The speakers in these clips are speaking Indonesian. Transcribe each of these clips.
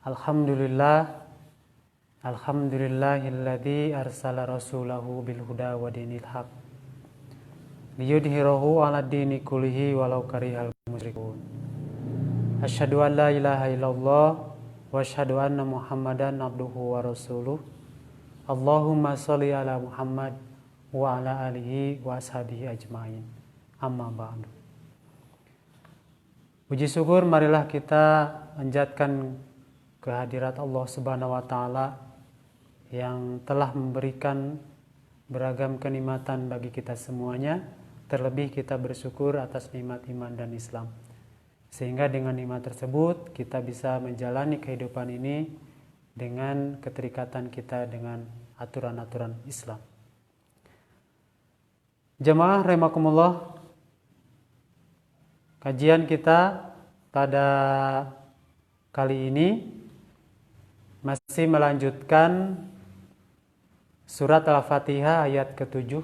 Alhamdulillahilladzi arsala rasulahu bil huda wa dinil haq liyudhhirahu 'ala dini kullihi walau karihal musyrikun. Asyhadu an la ilaha illallah wa asyhadu anna Muhammadan abduhu wa rasuluh. Allahumma shalli ala Muhammad wa ala alihi wa ashabihi ajmain. Amma ba'du. Puji syukur marilah kita panjatkan kehadirat Allah Subhanahu wa taala yang telah memberikan beragam kenikmatan bagi kita semuanya. Terlebih kita bersyukur atas nikmat iman dan Islam. Sehingga dengan nikmat tersebut kita bisa menjalani kehidupan ini dengan keterikatan kita dengan aturan-aturan Islam. Jemaah rahimakumullah, kajian kita pada kali ini masih melanjutkan surat Al-Fatihah ayat ke-7.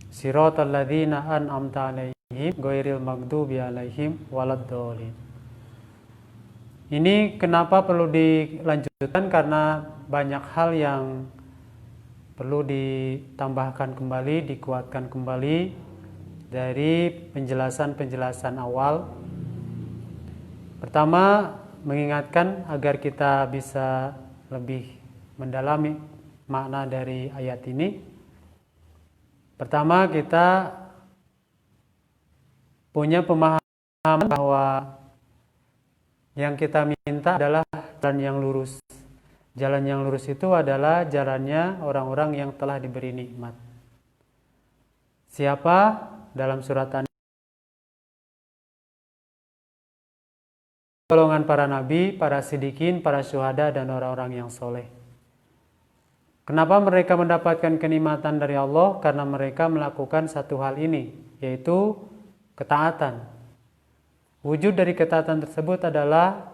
Siratal ladzina an'amta 'alaihim ghairil maghdubi 'alaihim waladdallin. Ini kenapa perlu dilanjutkan? Karena banyak hal yang perlu ditambahkan kembali, dikuatkan kembali dari penjelasan-penjelasan awal. Pertama, mengingatkan agar kita bisa lebih mendalami makna dari ayat ini. Pertama, kita punya pemahaman bahwa yang kita minta adalah jalan yang lurus. Jalan yang lurus itu adalah jalannya orang-orang yang telah diberi nikmat. Siapa? Dalam surat golongan para nabi, para siddiqin, para syuhada, dan orang-orang yang soleh. Kenapa mereka mendapatkan kenikmatan dari Allah? Karena mereka melakukan satu hal ini, yaitu ketaatan. Wujud dari ketaatan tersebut adalah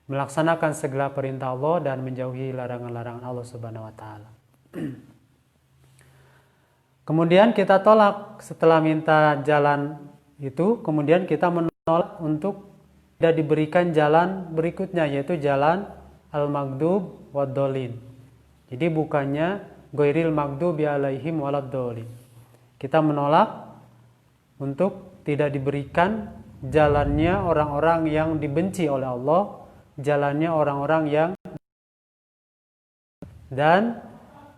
melaksanakan segala perintah Allah dan menjauhi larangan-larangan Allah Subhanahu wa taala. Kemudian kita tolak setelah minta jalan itu, kemudian kita menolak untuk tidak diberikan jalan berikutnya, yaitu jalan al-maghdub wad-dhalin. Jadi bukannya ghairil maghdubi 'alaihim waladdallin. Kita menolak untuk tidak diberikan jalannya orang-orang yang dibenci oleh Allah, jalannya orang-orang yang, dan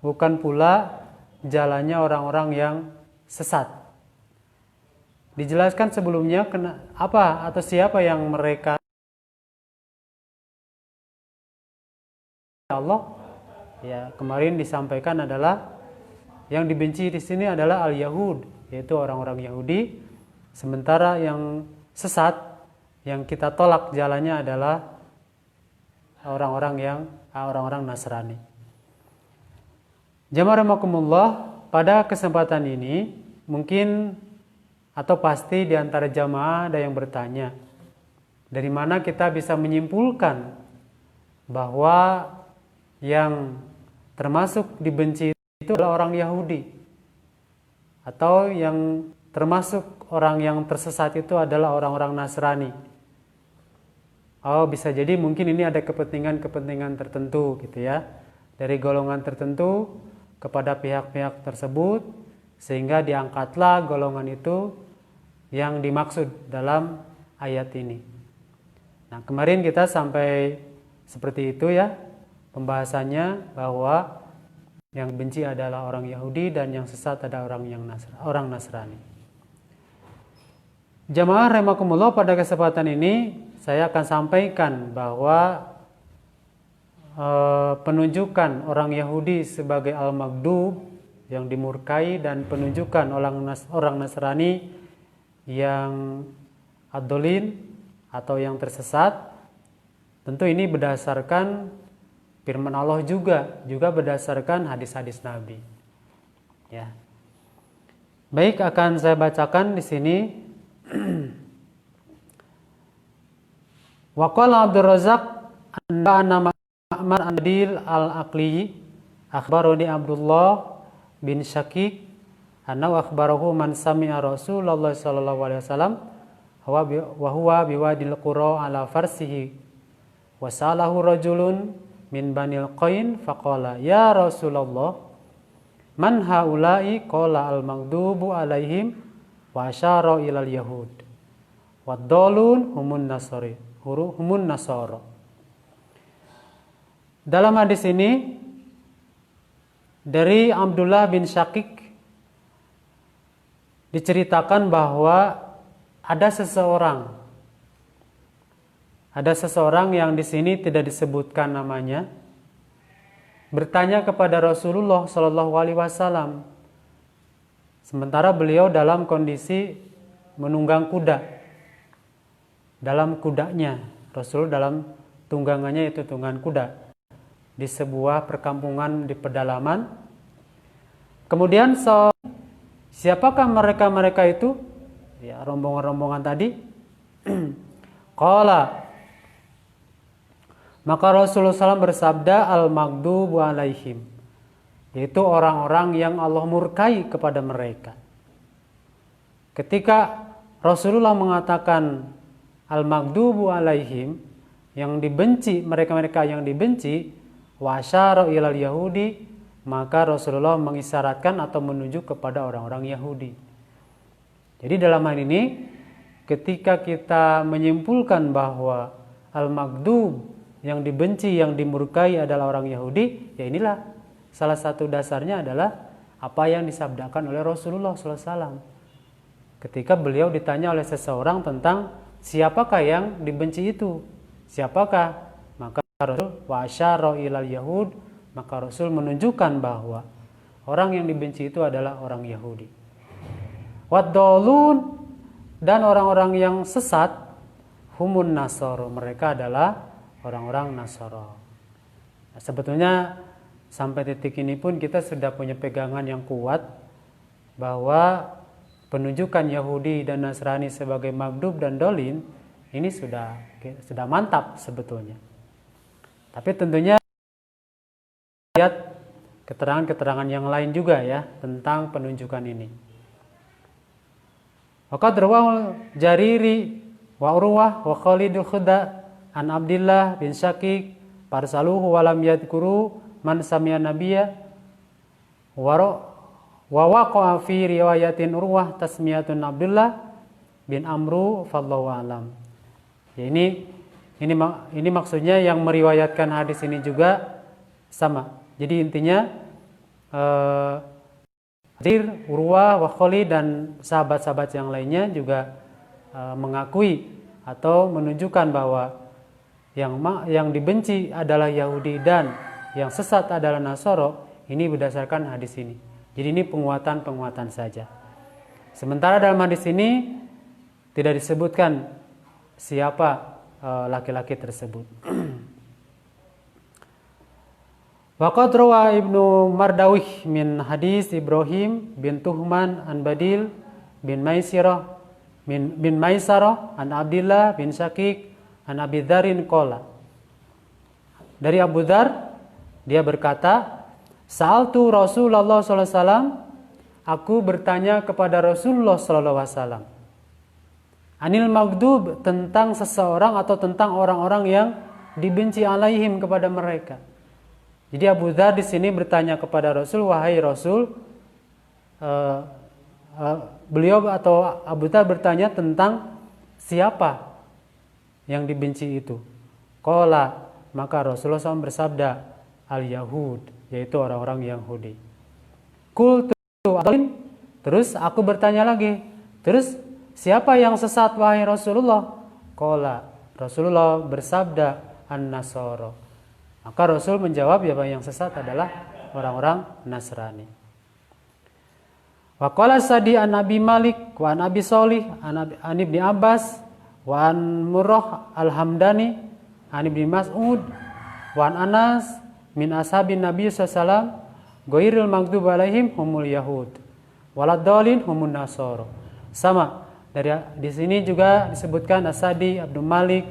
bukan pula jalannya orang-orang yang sesat. Dijelaskan sebelumnya apa atau siapa yang mereka Allah. Ya, kemarin disampaikan adalah yang dibenci di sini adalah al-Yahud, yaitu orang-orang Yahudi. Sementara yang sesat yang kita tolak jalannya adalah orang-orang Nasrani. Jamaah rahimakumullah, pada kesempatan ini mungkin atau pasti di antara jamaah ada yang bertanya, dari mana kita bisa menyimpulkan bahwa yang termasuk dibenci itu adalah orang Yahudi, atau yang termasuk orang yang tersesat itu adalah orang-orang Nasrani. Oh, bisa jadi mungkin ini ada kepentingan-kepentingan tertentu gitu ya, dari golongan tertentu kepada pihak-pihak tersebut, sehingga diangkatlah golongan itu yang dimaksud dalam ayat ini. Nah, kemarin kita sampai seperti itu ya pembahasannya, bahwa yang benci adalah orang Yahudi dan yang sesat adalah orang Nasrani. Jamaah rahimakumullah, pada kesempatan ini saya akan sampaikan bahwa penunjukan orang Yahudi sebagai al-maghdub yang dimurkai dan penunjukan orang Nasrani yang ad-dhalin atau yang tersesat, tentu ini berdasarkan firman Allah juga berdasarkan hadis-hadis Nabi. Ya. Baik, akan saya bacakan di sini. Wa qala Abdul Razzaq anna Ma'mar an-Nadil al-Aqli akhbarani Abdullah bin Syakik anna akhbarahu man sami'a Rasulullah sallallahu alaihi wasallam wa huwa biwadil qura ala farsihi Wasalahu rajulun min banil qain faqala ya Rasulullah man haula'i qala al-maghdubu alaihim wa asyara ilal yahud wad-dallun humun nasara. Dalam hadis ini dari Abdullah bin Syakik diceritakan bahwa ada seseorang yang di sini tidak disebutkan namanya, bertanya kepada Rasulullah Shallallahu Alaihi Wasallam, sementara beliau dalam kondisi menunggang kuda, dalam kudanya, Rasul dalam tunggangannya itu tunggangan kuda, di sebuah perkampungan di pedalaman. Kemudian siapakah mereka itu? Ya, rombongan-rombongan tadi. Qala, maka Rasulullah SAW bersabda, al-maghdubu alaihim, yaitu orang-orang yang Allah murkai kepada mereka. Ketika Rasulullah mengatakan al-maghdubu alaihim, yang dibenci, mereka-mereka yang dibenci, wa asyara ilal yahudi, maka Rasulullah mengisyaratkan atau menunjuk kepada orang-orang Yahudi. Jadi dalam hal ini, ketika kita menyimpulkan bahwa al-maghdub, yang dibenci, yang dimurkai adalah orang Yahudi, ya inilah salah satu dasarnya adalah apa yang disabdakan oleh Rasulullah SAW. Ketika beliau ditanya oleh seseorang tentang siapakah yang dibenci itu, siapakah? Maka Rasul wa asyara ilal yahud, maka Rasul menunjukkan bahwa orang yang dibenci itu adalah orang Yahudi. Wad-dallun, dan orang-orang yang sesat, humun nasara, mereka adalah orang-orang Nasara. Nah, sebetulnya sampai titik ini pun kita sudah punya pegangan yang kuat bahwa penunjukan Yahudi dan Nasrani sebagai maghdub dan dolin ini sudah mantap sebetulnya. Tapi tentunya lihat keterangan-keterangan yang lain juga ya tentang penunjukan ini. Waqad rawahul Jariri wa Urwah wa Khalidul Khuda an Abdillah bin Syakik parsaluhu wa lam yadhkuru man sami'a nabiyya wa waqa'a fi riwayatin Urwah tasmiyatun Abdullah bin Amru fallahu alam. Ya, ini maksudnya yang meriwayatkan hadis ini juga sama. Jadi intinya Urwah, wa Khalid dan sahabat-sahabat yang lainnya juga mengakui atau menunjukkan bahwa yang dibenci adalah Yahudi dan yang sesat adalah Nasara, ini berdasarkan hadis ini. Jadi ini penguatan saja. Sementara dalam hadis ini tidak disebutkan siapa laki-laki tersebut. Waqad rawa Ibnu Mardawih min hadis Ibrahim bin Tuhman an Badil bin Maisarah an Abdillah bin Syakik an Abi Dzarin qala. Dari Abu Dzar dia berkata, sa'altu Rasulullah sallallahu alaihi wasallam, aku bertanya kepada Rasulullah sallallahu alaihi wasallam, anil maghdub, tentang seseorang atau tentang orang-orang yang dibenci alaihim kepada mereka. Jadi Abu Dzar di sini bertanya kepada Rasul, wahai Rasul, beliau atau Abu Dzar bertanya tentang siapa yang dibenci itu. Qala, maka Rasulullah SAW bersabda, al-Yahud, yaitu orang-orang Yahudi. Qultu, terus aku bertanya lagi, terus siapa yang sesat wahai Rasulullah? Qala, Rasulullah bersabda, an-Nasara. Maka Rasul menjawab, ya, yang sesat adalah orang-orang Nasrani. Wa qala Sadi an Abi Malik wa an Abi Shalih an Ibni Abbas wa an Murrah al-Hamdani an Ibni Mas'ud wa an Anas min ashabin Nabi sallallahu alaihi wasallam ghairil maghdubi alaihim humul yahud waladhdallin humun nasara. Sama dari di sini juga disebutkan As-Sadi, Abdul Malik,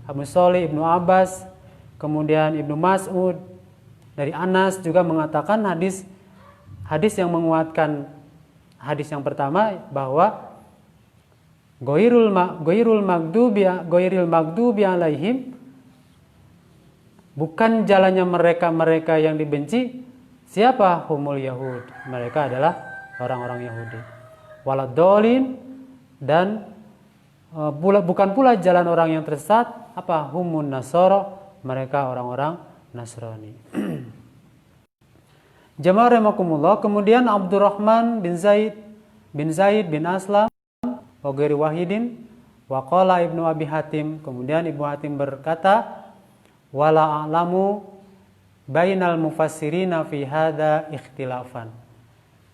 Abu Shalih, Ibnu Abbas, kemudian Ibnu Mas'ud, dari Anas juga mengatakan hadis yang menguatkan hadis yang pertama bahwa ghairil maghdubi alaihim, bukan jalannya mereka yang dibenci. Siapa? Humul Yahud. Mereka adalah orang-orang Yahudi. Waladolin, dan bukan pula jalan orang yang tersesat. Apa? Humun Nasoro. Mereka orang-orang Nasrani. Jamaah rahimakumullah. Kemudian Abdurrahman bin Zaid bin Aslam wa ghairi wahidin wa qala Ibnu Abi Hatim. Kemudian Ibnu Hatim berkata, wala a'lamu bainal mufassirina fi hadza ikhtilafan.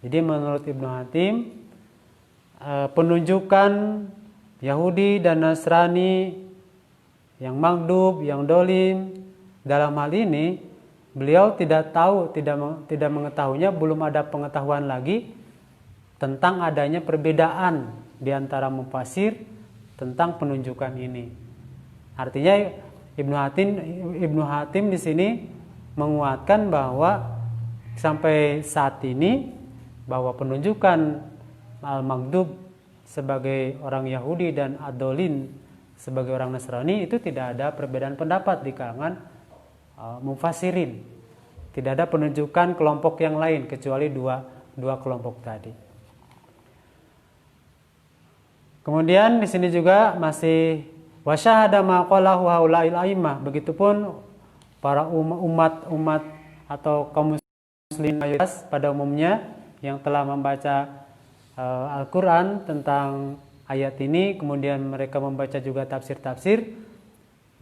Jadi menurut Ibnu Hatim, penunjukan Yahudi dan Nasrani yang maghdub, yang dolim, dalam hal ini beliau tidak mengetahuinya, belum ada pengetahuan lagi tentang adanya perbedaan di antara mufassir tentang penunjukan ini. Artinya Ibnu Hatim di sini menguatkan bahwa sampai saat ini bahwa penunjukan al-maghdub sebagai orang Yahudi dan ad-dolin sebagai orang Nasrani itu tidak ada perbedaan pendapat di kalangan mufassirin. Tidak ada penunjukan kelompok yang lain kecuali dua kelompok tadi. Kemudian di sini juga masih wasyahada ma qalahu haula'il a'immah. Begitupun para umat atau kaum muslimin mayoritas pada umumnya yang telah membaca Al-Quran tentang ayat ini, kemudian mereka membaca juga tafsir-tafsir,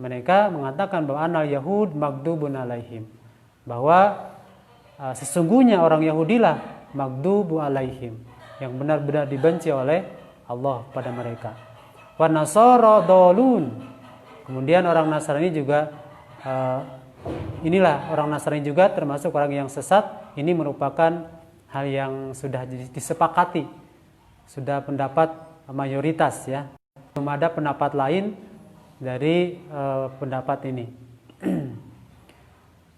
mereka mengatakan bahwa anal Yahud maghdubun alaihim, bahwa sesungguhnya orang Yahudilah maghdubu alaihim, yang benar-benar dibenci oleh Allah pada mereka. Wa nasara dolun, kemudian orang Nasrani juga inilah orang Nasrani juga termasuk orang yang sesat. Ini merupakan hal yang sudah disepakati, sudah pendapat mayoritas ya. Belum ada pendapat lain dari pendapat ini.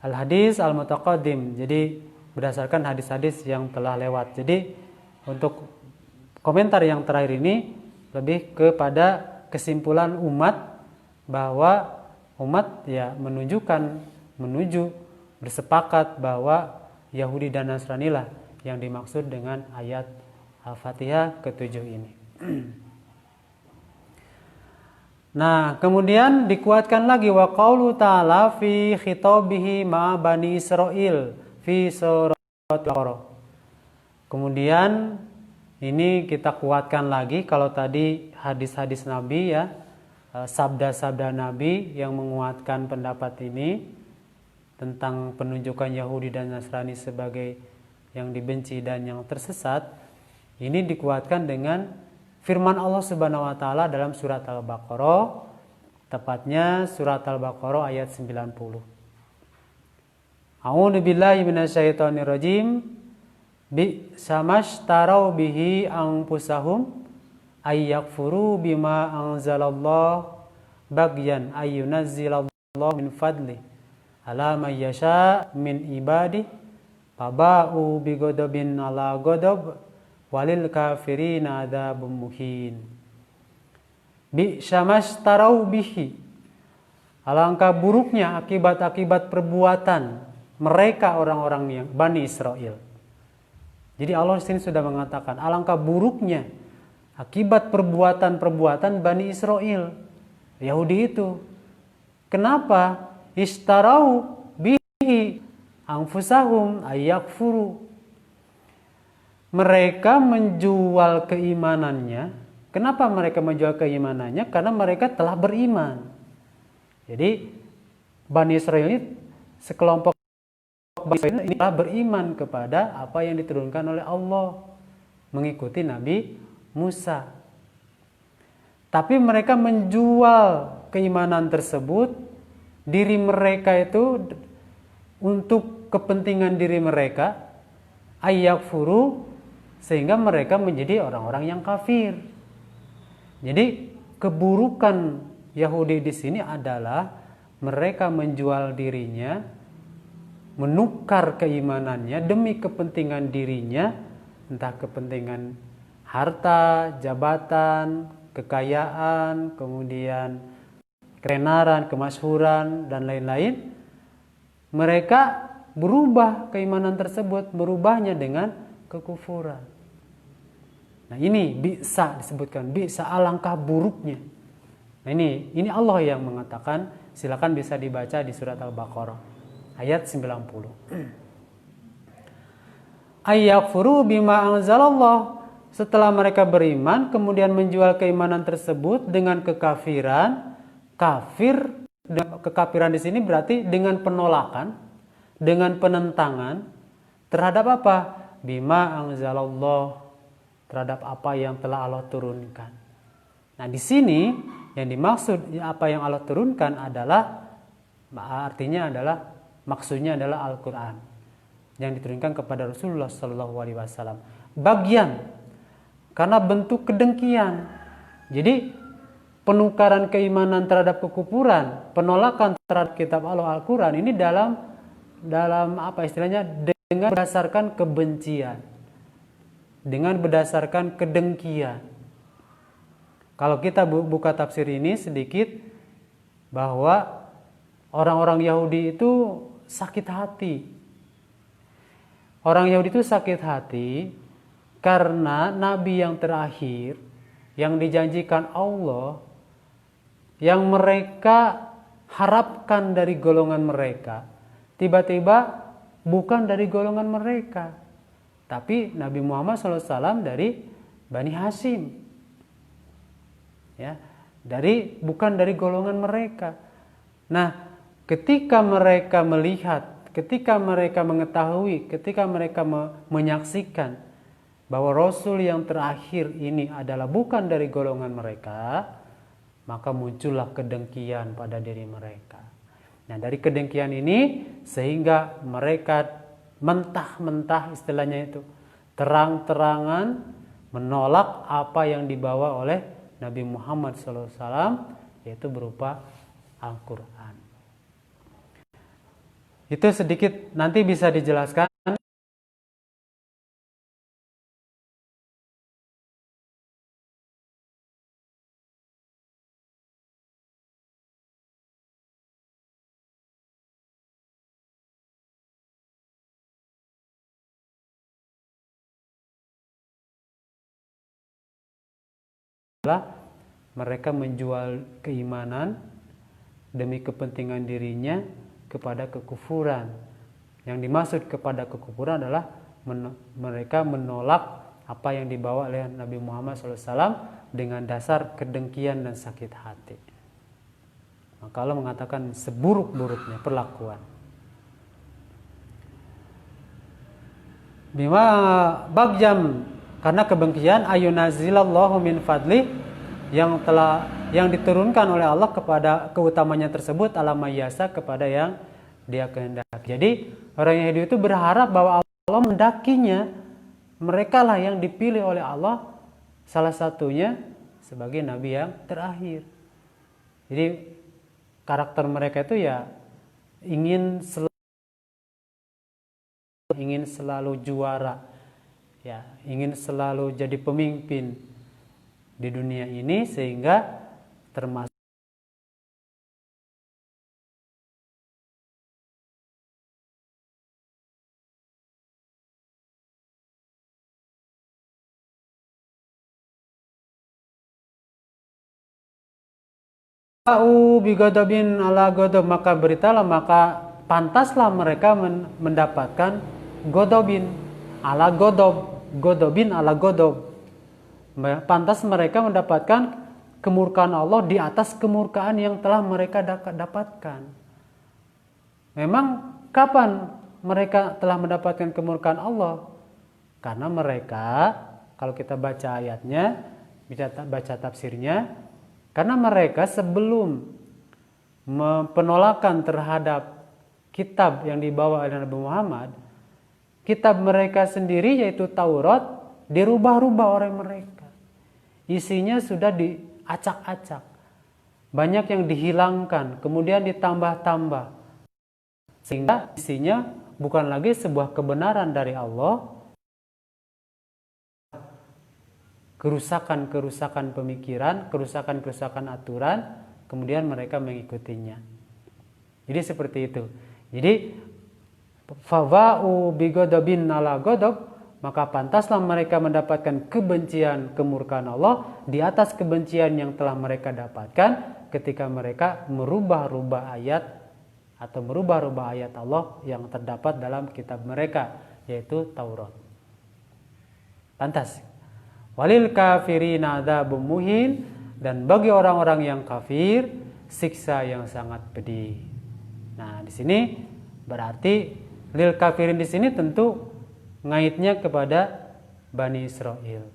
Al-hadis al-mutaqaddim, jadi berdasarkan hadis-hadis yang telah lewat. Jadi untuk komentar yang terakhir ini lebih kepada kesimpulan umat, bahwa umat ya menuju bersepakat bahwa Yahudi dan Nasrani lah yang dimaksud dengan ayat Al-Fatihah ke-7 ini. Nah, kemudian dikuatkan lagi wa qaulu ta'ala fi khitabihi ma bani Israil fi surat Al-Baqarah. Kemudian ini kita kuatkan lagi, kalau tadi hadis-hadis Nabi ya, sabda-sabda Nabi yang menguatkan pendapat ini tentang penunjukan Yahudi dan Nasrani sebagai yang dibenci dan yang tersesat. Ini dikuatkan dengan firman Allah Subhanahu wa taala dalam surat Al-Baqarah, tepatnya surat Al-Baqarah ayat 90. A'udzu billahi minasyaitonir rajim. Bi samastarau bihi anfusahum ayyakfuru bima anzalallahu bagyan ayyunazzilallahu min fadli ala may yasha min ibadi faba'u bighadabin ala ghadab walil kafirina adzabun muhin. Bi samastarau bihi, alangkah buruknya akibat-akibat perbuatan mereka orang-orang yang Bani Israel. Jadi Allah sini sudah mengatakan alangkah buruknya akibat perbuatan-perbuatan Bani Israel, Yahudi itu. Kenapa? Istarau bihi anfusahum ayyakfuru. Mereka menjual keimanannya. Kenapa mereka menjual keimanannya? Karena mereka telah beriman. Jadi Bani Israel ini sekelompok Bani Israel ini telah beriman kepada apa yang diturunkan oleh Allah, mengikuti Nabi Musa. Tapi mereka menjual keimanan tersebut, diri mereka itu untuk kepentingan diri mereka, ayyakfuru, sehingga mereka menjadi orang-orang yang kafir. Jadi keburukan Yahudi di sini adalah mereka menjual dirinya, menukar keimanannya demi kepentingan dirinya, entah kepentingan harta, jabatan, kekayaan, kemudian ketenaran, kemasyhuran, dan lain-lain. mereka berubah keimanan tersebut, berubahnya dengan kekufuran. Nah ini bisa disebutkan, bisa alangkah buruknya. Nah ini Allah yang mengatakan, silakan bisa dibaca di surat Al-Baqarah ayat 90. Ayyakfuru bima anzalallah, setelah mereka beriman kemudian menjual keimanan tersebut dengan kekafiran. Kekafiran di sini berarti dengan penolakan, dengan penentangan terhadap apa? Bima anzalallah, terhadap apa yang telah Allah turunkan. Nah, di sini yang dimaksud apa yang Allah turunkan adalah, artinya adalah, maksudnya adalah Al-Quran yang diturunkan kepada Rasulullah SAW. Bagian karena bentuk kedengkian. Jadi penukaran keimanan terhadap kekufuran, penolakan terhadap kitab Allah Al-Quran ini dalam apa istilahnya, dengan berdasarkan kebencian, dengan berdasarkan kedengkian. Kalau kita buka tafsir ini sedikit, bahwa orang-orang Yahudi itu sakit hati. Orang Yahudi itu sakit hati karena Nabi yang terakhir yang dijanjikan Allah, yang mereka harapkan dari golongan mereka, tiba-tiba bukan dari golongan mereka, tapi Nabi Muhammad SAW dari Bani Hashim, ya, bukan dari golongan mereka. Nah, ketika mereka melihat, ketika mereka mengetahui, ketika mereka menyaksikan bahwa Rasul yang terakhir ini adalah bukan dari golongan mereka, maka muncullah kedengkian pada diri mereka. Nah, dari kedengkian ini sehingga mereka mentah-mentah, istilahnya itu, terang-terangan menolak apa yang dibawa oleh Nabi Muhammad SAW, yaitu berupa Al-Quran. Itu sedikit, nanti bisa dijelaskan. Mereka menjual keimanan demi kepentingan dirinya kepada kekufuran. Yang dimaksud kepada kekufuran adalah mereka menolak apa yang dibawa oleh Nabi Muhammad SAW dengan dasar kedengkian dan sakit hati. Maka Allah mengatakan seburuk-buruknya perlakuan. Bima bagjam, karena kebencian, ayunazilallahu min fadli, yang diturunkan oleh Allah kepada keutamanya tersebut, ala mayyasa, kepada yang Dia kehendaki. Jadi orang Yahudi itu berharap bahwa Allah mendakinya, mereka lah yang dipilih oleh Allah, salah satunya sebagai nabi yang terakhir. Jadi karakter mereka itu ya ingin selalu juara, ya, ingin selalu jadi pemimpin di dunia ini, sehingga termasuk bigodobin ala godob, maka beritalah, maka pantaslah mereka mendapatkan godobin ala godob, godobin ala godob. Pantas mereka mendapatkan kemurkaan Allah di atas kemurkaan yang telah mereka dapatkan. Memang kapan mereka telah mendapatkan kemurkaan Allah? Karena mereka, kalau kita baca ayatnya, baca tafsirnya, karena mereka sebelum penolakan terhadap kitab yang dibawa oleh Nabi Muhammad, kitab mereka sendiri yaitu Taurat dirubah-rubah oleh mereka. Isinya sudah diacak-acak. Banyak yang dihilangkan, kemudian ditambah-tambah. Sehingga isinya bukan lagi sebuah kebenaran dari Allah. Kerusakan-kerusakan pemikiran, kerusakan-kerusakan aturan, kemudian mereka mengikutinya. Jadi seperti itu. Jadi fawa'u bigodobin ala godob, maka pantaslah mereka mendapatkan kebencian kemurkaan Allah di atas kebencian yang telah mereka dapatkan ketika mereka merubah-rubah ayat atau merubah-rubah ayat Allah yang terdapat dalam kitab mereka, yaitu Taurat. Pantas. Walil kafirina adzabun muhin, dan bagi orang-orang yang kafir siksa yang sangat pedih. Nah, di sini berarti lil kafirin di sini tentu ngaitnya kepada Bani Israel.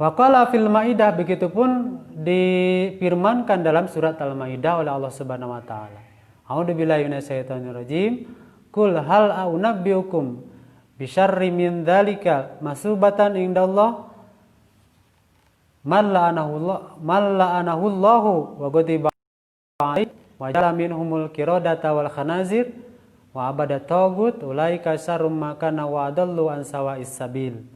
Wa qala fil Maidah, begitupun difirmankan dalam surat Al-Maidah oleh Allah Subhanahu wa taala. A'udzubillahi minasyaitonir rajim. Qul hal a'unabbiukum bisyarri min dzalika masubatan indallah man la'anahu Allahu wa ghadiba alaihi wa ja'ala minhumul qiradata wal khanazir wa abada tagut ulaika syarrum makana wa adallu an sawa'is sabil.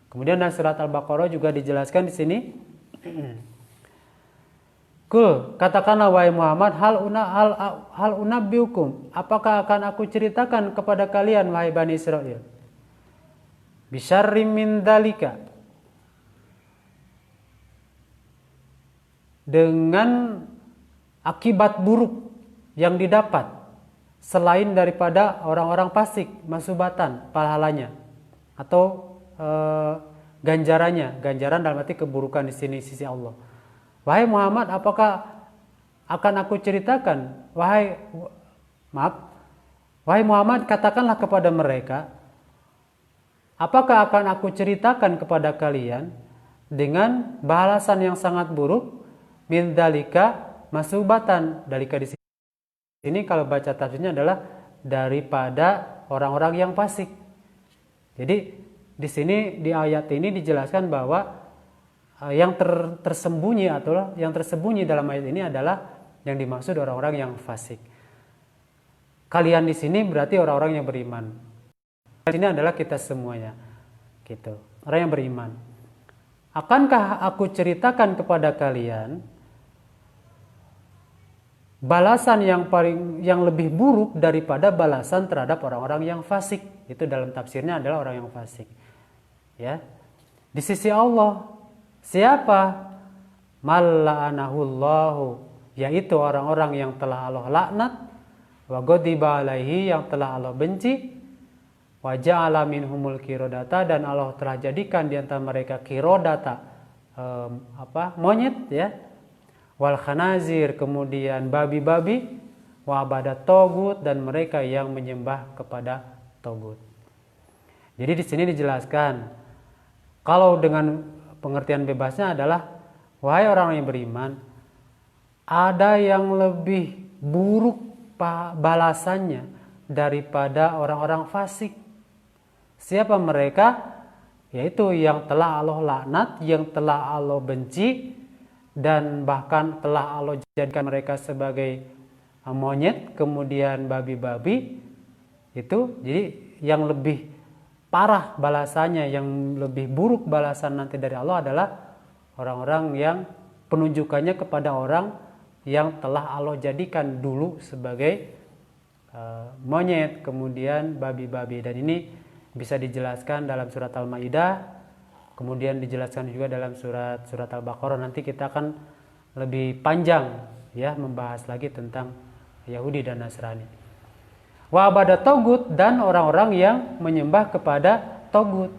Kemudian dalam surat Al-Baqarah juga dijelaskan di sini. Kul, katakanlah wahai Muhammad, hal unabbiukum, apakah akan aku ceritakan kepada kalian wahai Bani Israel, bisyarrim min dzalika, dengan akibat buruk yang didapat selain daripada orang-orang fasik, masubatan pahalanya atau ganjaran dalam arti keburukan di sini sisi Allah. Wahai Muhammad, apakah akan aku ceritakan? Wahai Muhammad, katakanlah kepada mereka, apakah akan aku ceritakan kepada kalian dengan balasan yang sangat buruk, min dalika masubatan, dalika di sini kalau baca tafsirnya adalah daripada orang-orang yang fasik. Jadi di sini di ayat ini dijelaskan bahwa yang tersembunyi atau yang tersembunyi dalam ayat ini adalah yang dimaksud orang-orang yang fasik. Kalian di sini berarti orang-orang yang beriman. Di sini adalah kita semuanya, gitu. Orang yang beriman. Akankah aku ceritakan kepada kalian balasan yang lebih buruk daripada balasan terhadap orang-orang yang fasik? Itu dalam tafsirnya adalah orang yang fasik. Ya. Di sisi Allah, siapa? Malla'anahullahu, yaitu orang-orang yang telah Allah laknat, wa ghadiba alaihi, yang telah Allah benci, wa ja'ala minhumul qiradata, dan Allah telah jadikan di antara mereka qiradata, monyet, ya, wal khanazir, kemudian babi-babi, wa abadat togut, dan mereka yang menyembah kepada togut. Jadi di sini dijelaskan, kalau dengan pengertian bebasnya adalah, wahai orang yang beriman, ada yang lebih buruk balasannya daripada orang-orang fasik. Siapa mereka? Yaitu yang telah Allah laknat, yang telah Allah benci, dan bahkan telah Allah jadikan mereka sebagai monyet, kemudian babi-babi. Itu jadi yang lebih parah balasannya, yang lebih buruk balasan nanti dari Allah adalah orang-orang yang penunjukannya kepada orang yang telah Allah jadikan dulu sebagai monyet, kemudian babi-babi. Dan ini bisa dijelaskan dalam surat Al-Maidah, kemudian dijelaskan juga dalam surat Al-Baqarah. Nanti kita akan lebih panjang ya membahas lagi tentang Yahudi dan Nasrani. Wa abadat togut, dan orang-orang yang menyembah kepada togut.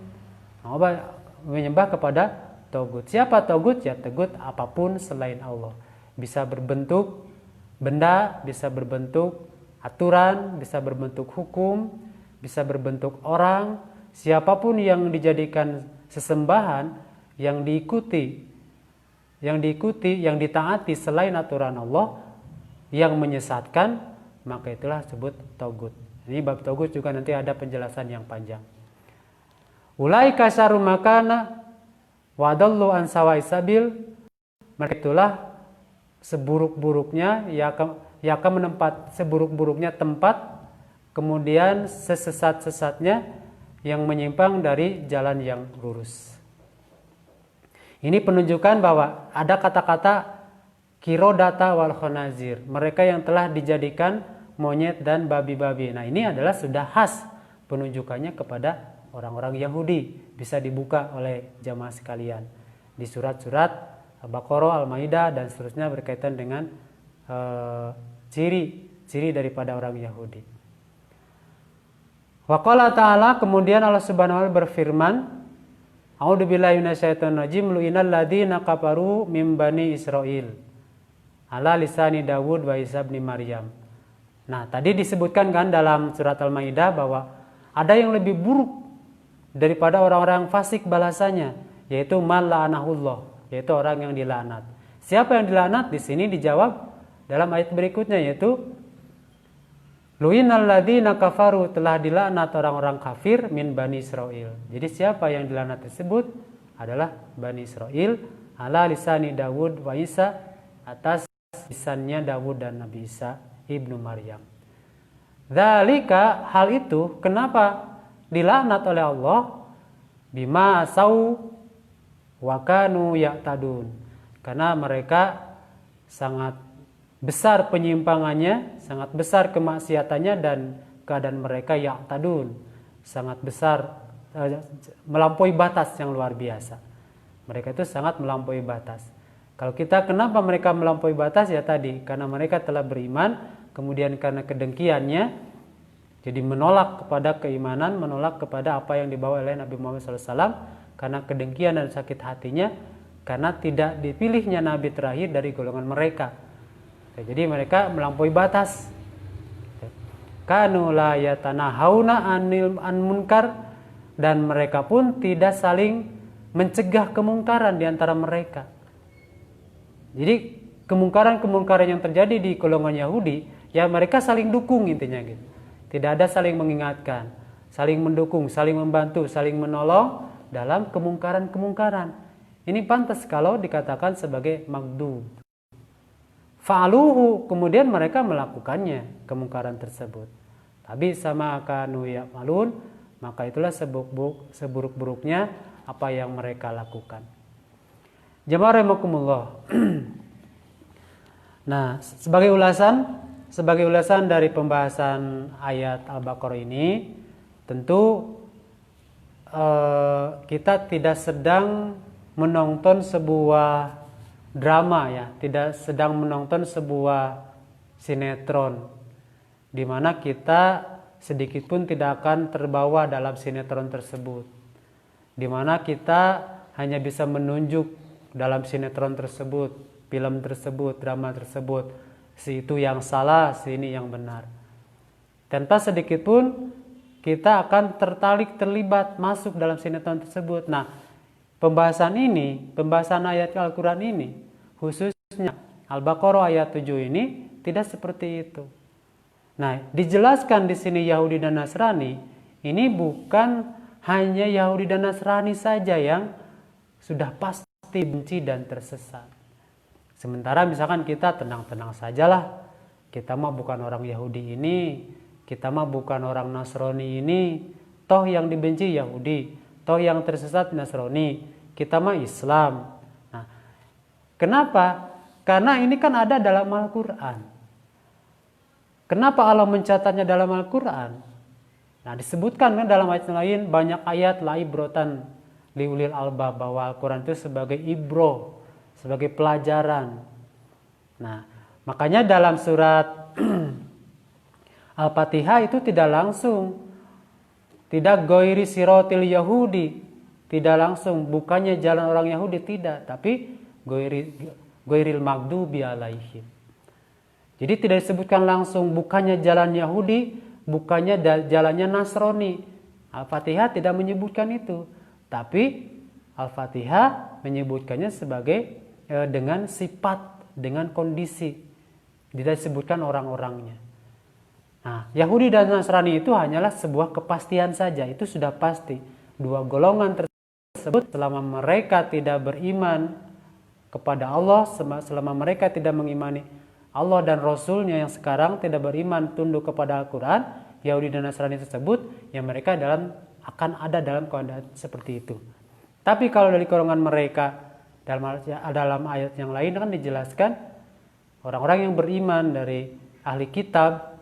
Menyembah kepada togut. Siapa togut? Ya togut apapun selain Allah. Bisa berbentuk benda, bisa berbentuk aturan, bisa berbentuk hukum, bisa berbentuk orang. Siapapun yang dijadikan sesembahan, yang diikuti, yang ditaati selain aturan Allah, yang menyesatkan, maka itulah sebut togut. Ini bab togut juga nanti ada penjelasan yang panjang. Ulaika syarrum makana wa adallu an sawa'is sabil. Mereka itulah seburuk-buruknya, yang akan menempat seburuk-buruknya tempat, kemudian sesesat-sesatnya yang menyimpang dari jalan yang lurus. Ini penunjukan bahwa ada kata-kata Qiradata wal khanazir, mereka yang telah dijadikan monyet dan babi-babi. Nah, ini adalah sudah khas penunjukannya kepada orang-orang Yahudi. Bisa dibuka oleh jamaah sekalian di surat-surat Al-Baqarah, Al-Maidah dan seterusnya berkaitan dengan ciri daripada orang Yahudi. Wa qala ta'ala, kemudian Allah Subhanahu wa taala berfirman, A'udzubillahi minasyaitonir rajim, lu'inal ladzina kafaru mim bani Israil ala lisani Dawud wa Isa bin Maryam. Nah, tadi disebutkan kan dalam surat Al-Maidah bahwa ada yang lebih buruk daripada orang-orang fasik balasannya, yaitu man la'anahullah, yaitu orang yang dilaknat. Siapa yang dilaknat? Di sini dijawab dalam ayat berikutnya, yaitu lu'inal ladzina kafaru, telah dilaknat orang-orang kafir min bani Israil. Jadi siapa yang dilaknat tersebut adalah Bani Israil ala lisani Dawud wa Isa, atas lisannya Dawud dan Nabi Isa ibnu Maryam. Dzalika, hal itu kenapa dilaknat oleh Allah? Bima sau wa kanu ya'tadun, karena mereka sangat besar penyimpangannya, sangat besar kemaksiatannya, dan keadaan mereka ya'tadun, sangat besar, melampaui batas yang luar biasa. Mereka itu sangat melampaui batas. Kalau kita, kenapa mereka melampaui batas? Ya tadi, karena mereka telah beriman, kemudian karena kedengkiannya, jadi menolak kepada keimanan, menolak kepada apa yang dibawa oleh Nabi Muhammad SAW, karena kedengkian dan sakit hatinya, karena tidak dipilihnya Nabi terakhir dari golongan mereka. Jadi mereka melampaui batas. Kanu la yatanahawna anil munkar, dan mereka pun tidak saling mencegah kemungkaran di antara mereka. Jadi kemungkaran-kemungkaran yang terjadi di golongan Yahudi, ya mereka saling dukung intinya gitu. Tidak ada saling mengingatkan, saling mendukung, saling membantu, saling menolong dalam kemungkaran-kemungkaran. Ini pantas kalau dikatakan sebagai maghdub. Fa'aluhu, kemudian mereka melakukannya, kemungkaran tersebut. Tapi sama kanu ya'malun, maka itulah seburuk-buruknya apa yang mereka lakukan. Jamaah rahimakumullah. Nah, sebagai ulasan dari pembahasan ayat Al-Baqarah ini, tentu kita tidak sedang menonton sebuah drama, ya, tidak sedang menonton sebuah sinetron di mana kita sedikit pun tidak akan terbawa dalam sinetron tersebut, di mana kita hanya bisa menunjuk dalam sinetron tersebut, film tersebut, drama tersebut, si itu yang salah, si ini yang benar. Tanpa sedikit pun kita akan terlibat masuk dalam sinetron tersebut. Nah, pembahasan ayat Al-Quran ini, khususnya Al-Baqarah ayat 7 ini, tidak seperti itu. Nah, dijelaskan di sini Yahudi dan Nasrani, ini bukan hanya Yahudi dan Nasrani saja yang sudah pasti benci dan tersesat. Sementara misalkan kita tenang-tenang sajalah, kita mah bukan orang Yahudi ini, kita mah bukan orang Nasrani ini, toh yang dibenci Yahudi, toh yang tersesat Nasrani, kita mah Islam. Nah, kenapa? Karena ini kan ada dalam Al-Quran. Kenapa Allah mencatatnya dalam Al-Quran? Nah, disebutkan kan dalam ayat lain, banyak ayat laibrotan liulil albab, bahwa Al-Quran itu sebagai ibro, sebagai pelajaran. Nah, makanya dalam surat Al-Fatihah itu tidak langsung, tidak goiri sirotil Yahudi, tidak langsung, bukannya jalan orang Yahudi, tidak, tapi goiril magdubi alaihim. Jadi tidak disebutkan langsung bukannya jalan Yahudi, bukannya jalannya Nasrani. Al-Fatihah tidak menyebutkan itu, tapi Al-Fatihah menyebutkannya sebagai dengan sifat, dengan kondisi, tidak disebutkan orang-orangnya. Nah, Yahudi dan Nasrani itu hanyalah sebuah kepastian saja, itu sudah pasti. Dua golongan tersebut selama mereka tidak beriman kepada Allah, selama mereka tidak mengimani Allah dan Rasulnya yang sekarang tidak beriman tunduk kepada Al-Quran, Yahudi dan Nasrani tersebut, ya mereka akan ada dalam keadaan seperti itu. Tapi kalau dari golongan mereka, dalam ayat yang lain kan dijelaskan orang-orang yang beriman dari ahli kitab,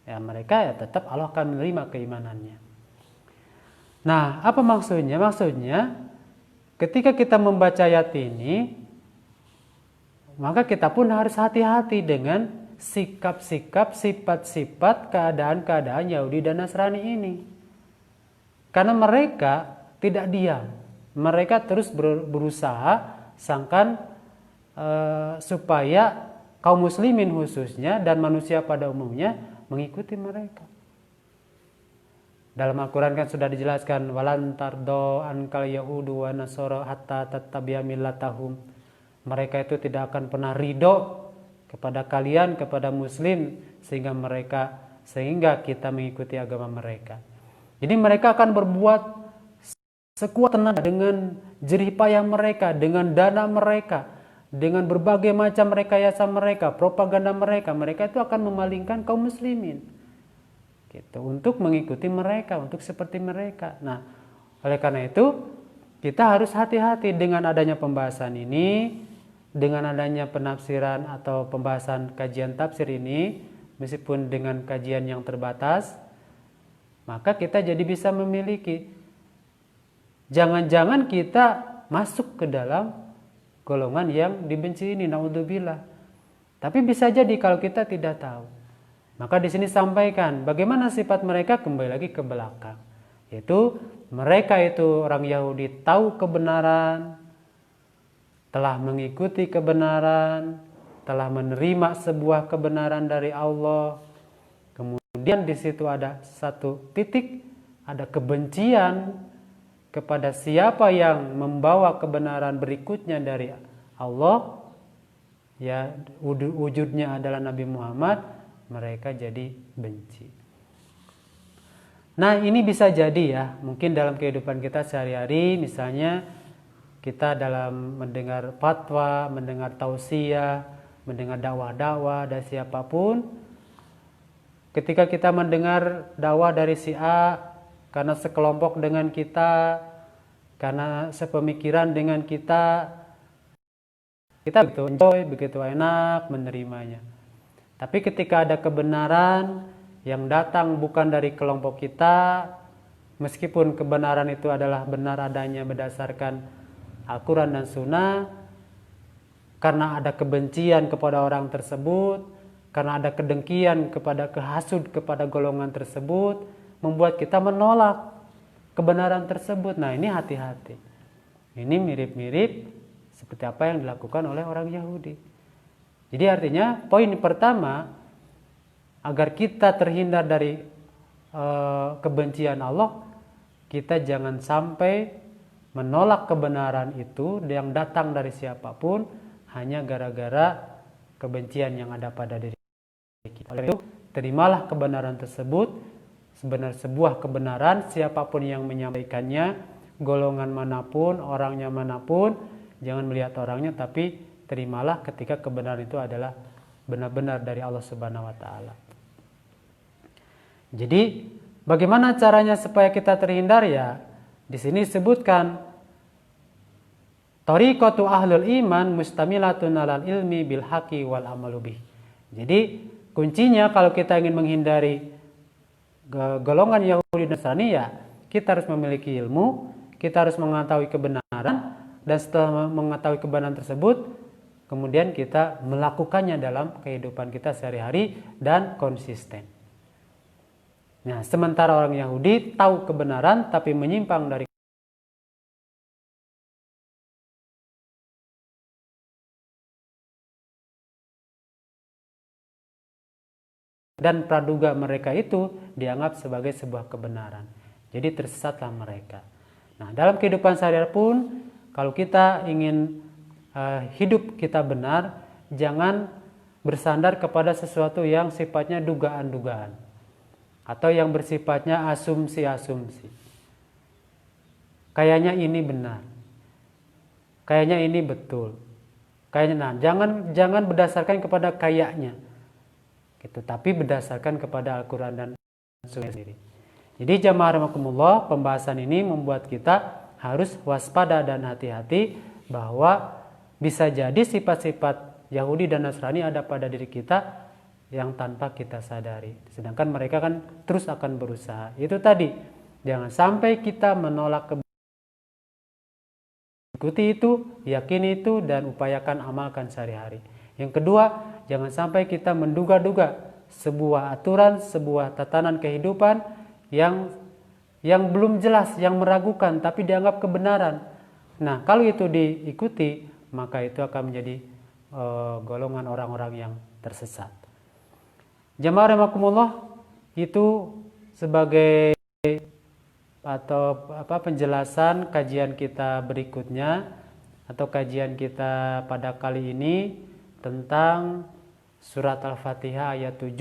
ya mereka ya tetap Allah akan menerima keimanannya. Nah, apa maksudnya? Maksudnya ketika kita membaca ayat ini, maka kita pun harus hati-hati dengan sikap-sikap, sifat-sifat, keadaan-keadaan Yahudi dan Nasrani ini. Karena mereka tidak diam. Mereka terus berusaha supaya kaum muslimin khususnya dan manusia pada umumnya mengikuti mereka. Dalam Al-Quran kan sudah dijelaskan, walan tardo ankal yahudu wa nasara hatta tattabi'a millatahum. Mereka itu tidak akan pernah ridho kepada kalian, kepada muslim, sehingga kita mengikuti agama mereka. Jadi mereka akan berbuat sekuat tenaga dengan jerih payah mereka, dengan dana mereka, dengan berbagai macam rekayasa mereka, propaganda mereka itu akan memalingkan kaum muslimin. Gitu, untuk mengikuti mereka, untuk seperti mereka. Nah, oleh karena itu kita harus hati-hati dengan adanya pembahasan ini, dengan adanya penafsiran atau pembahasan kajian tafsir ini, meskipun dengan kajian yang terbatas, maka kita jadi bisa memiliki. Jangan-jangan kita masuk ke dalam golongan yang dibenci ini, naudzubillah. Tapi bisa jadi kalau kita tidak tahu. Maka di sini sampaikan bagaimana sifat mereka, kembali lagi ke belakang. Yaitu mereka itu orang Yahudi tahu kebenaran, telah mengikuti kebenaran, telah menerima sebuah kebenaran dari Allah. Kemudian di situ ada satu titik, ada kebencian kepada siapa yang membawa kebenaran berikutnya dari Allah, ya wujudnya adalah Nabi Muhammad, mereka jadi benci. Nah, ini bisa jadi ya, mungkin dalam kehidupan kita sehari-hari, misalnya kita dalam mendengar fatwa, mendengar tausiah, mendengar dakwah-dakwah dari siapapun, ketika kita mendengar dakwah dari si A, karena sekelompok dengan kita, karena sepemikiran dengan kita begitu enjoy, begitu enak menerimanya. Tapi ketika ada kebenaran yang datang bukan dari kelompok kita, meskipun kebenaran itu adalah benar adanya berdasarkan Al-Quran dan Sunnah, karena ada kebencian kepada orang tersebut, karena ada kedengkian kehasud kepada golongan tersebut, membuat kita menolak kebenaran tersebut. Nah, ini hati-hati. Ini mirip-mirip seperti apa yang dilakukan oleh orang Yahudi. Jadi artinya poin pertama, agar kita terhindar dari kebencian Allah, kita jangan sampai menolak kebenaran itu yang datang dari siapapun hanya gara-gara kebencian yang ada pada diri kita. Oleh itu, terimalah kebenaran tersebut. Sebenarnya sebuah kebenaran, siapapun yang menyampaikannya, golongan manapun, orangnya manapun, jangan melihat orangnya, tapi terimalah ketika kebenaran itu adalah benar-benar dari Allah Subhanahu wa taala. Jadi, bagaimana caranya supaya kita terhindar ya? Di sini disebutkan Thariqatu ahlul iman mustamilatun alal ilmi bil haqi wal amalu bih. Jadi, kuncinya kalau kita ingin menghindari golongan Yahudi dan Nasrani, ya kita harus memiliki ilmu, kita harus mengetahui kebenaran, dan setelah mengetahui kebenaran tersebut, kemudian kita melakukannya dalam kehidupan kita sehari-hari dan konsisten. Nah, sementara orang Yahudi tahu kebenaran tapi menyimpang dari dan praduga mereka itu dianggap sebagai sebuah kebenaran. Jadi tersesatlah mereka. Nah, dalam kehidupan sehari-hari pun, kalau kita ingin hidup kita benar, jangan bersandar kepada sesuatu yang sifatnya dugaan-dugaan atau yang bersifatnya asumsi-asumsi. Kayaknya ini benar, kayaknya ini betul, kayaknya. Nah, jangan berdasarkan kepada kayaknya, gitu, tapi berdasarkan kepada Al-Quran dan Sunnah sendiri. Jadi jamaah rahimakumullah, pembahasan ini membuat kita harus waspada dan hati-hati bahwa bisa jadi sifat-sifat Yahudi dan Nasrani ada pada diri kita yang tanpa kita sadari. Sedangkan mereka kan terus akan berusaha. Itu tadi, jangan sampai kita menolak kebenaran. Ikuti itu, yakini itu, dan upayakan amalkan sehari-hari. Yang kedua, jangan sampai kita menduga-duga sebuah aturan, sebuah tatanan kehidupan yang belum jelas, yang meragukan, tapi dianggap kebenaran. Nah, kalau itu diikuti, maka itu akan menjadi golongan orang-orang yang tersesat. Jamaah rahimakumullah, itu sebagai penjelasan kajian kita berikutnya atau kajian kita pada kali ini tentang surat Al-Fatihah ayat 7.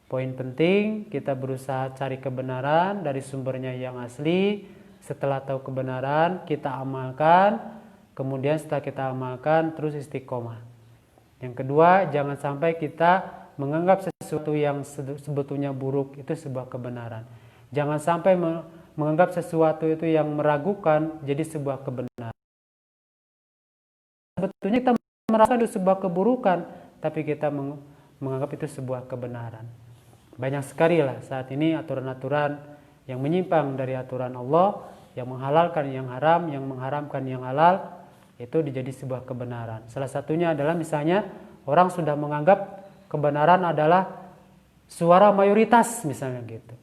Poin penting, kita berusaha cari kebenaran dari sumbernya yang asli. Setelah tahu kebenaran, kita amalkan. Kemudian setelah kita amalkan, terus istiqomah. Yang kedua, jangan sampai kita menganggap sesuatu yang sebetulnya buruk itu sebuah kebenaran. Jangan sampai menganggap sesuatu itu yang meragukan jadi sebuah kebenaran. Sebetulnya kita merasa itu sebuah keburukan, tapi kita menganggap itu sebuah kebenaran. Banyak sekali lah saat ini aturan-aturan yang menyimpang dari aturan Allah, yang menghalalkan yang haram, yang mengharamkan yang halal, itu dijadi sebuah kebenaran. Salah satunya adalah misalnya orang sudah menganggap kebenaran adalah suara mayoritas misalnya gitu.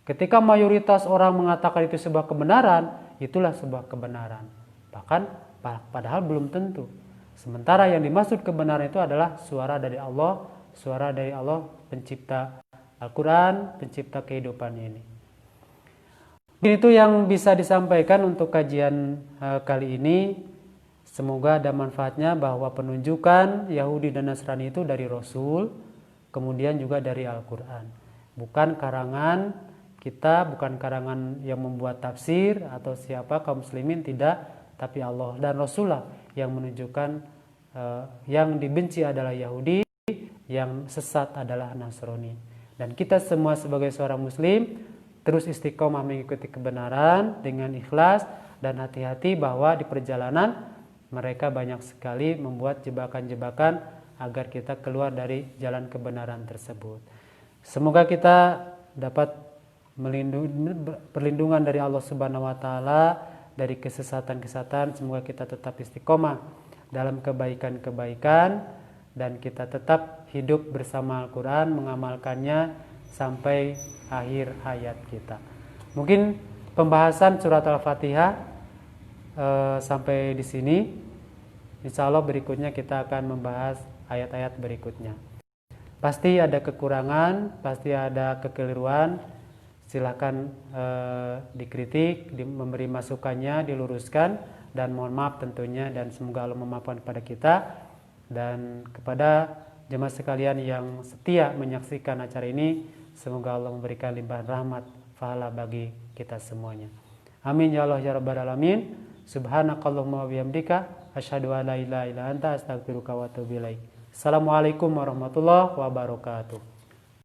Ketika mayoritas orang mengatakan itu sebuah kebenaran, itulah sebuah kebenaran. Bahkan padahal belum tentu. Sementara yang dimaksud kebenaran itu adalah suara dari Allah pencipta Al-Quran, pencipta kehidupan ini. Itu yang bisa disampaikan untuk kajian kali ini. Semoga ada manfaatnya bahwa penunjukan Yahudi dan Nasrani itu dari Rasul, kemudian juga dari Al-Quran. Bukan karangan kita, bukan karangan yang membuat tafsir atau siapa kaum muslimin, tidak, tapi Allah dan Rasulullah yang menunjukkan yang dibenci adalah Yahudi, yang sesat adalah Nasrani. Dan kita semua sebagai seorang muslim terus istiqomah mengikuti kebenaran dengan ikhlas dan hati-hati bahwa di perjalanan mereka banyak sekali membuat jebakan-jebakan agar kita keluar dari jalan kebenaran tersebut. Semoga kita dapat perlindungan dari Allah Subhanahu wa taala dari kesesatan-kesesatan. Semoga kita tetap istiqomah dalam kebaikan-kebaikan dan kita tetap hidup bersama Al-Quran, mengamalkannya sampai akhir hayat kita. Mungkin pembahasan surat Al-Fatihah sampai di sini. Insya Allah berikutnya kita akan membahas ayat-ayat berikutnya. Pasti ada kekurangan, pasti ada kekeliruan. Silakan dikritik, memberi masukannya, diluruskan, dan mohon maaf tentunya, dan semoga Allah memaafkan kepada kita dan kepada jemaah sekalian yang setia menyaksikan acara ini. Semoga Allah memberikan limpahan rahmat pahala bagi kita semuanya. Amin ya Allah ya rabbal alamin. Subhanakallahumma wa bihamdika asyhadu an la ilaha illa anta astaghfiruka wa atubu ilaik. Assalamualaikum warahmatullahi wabarakatuh.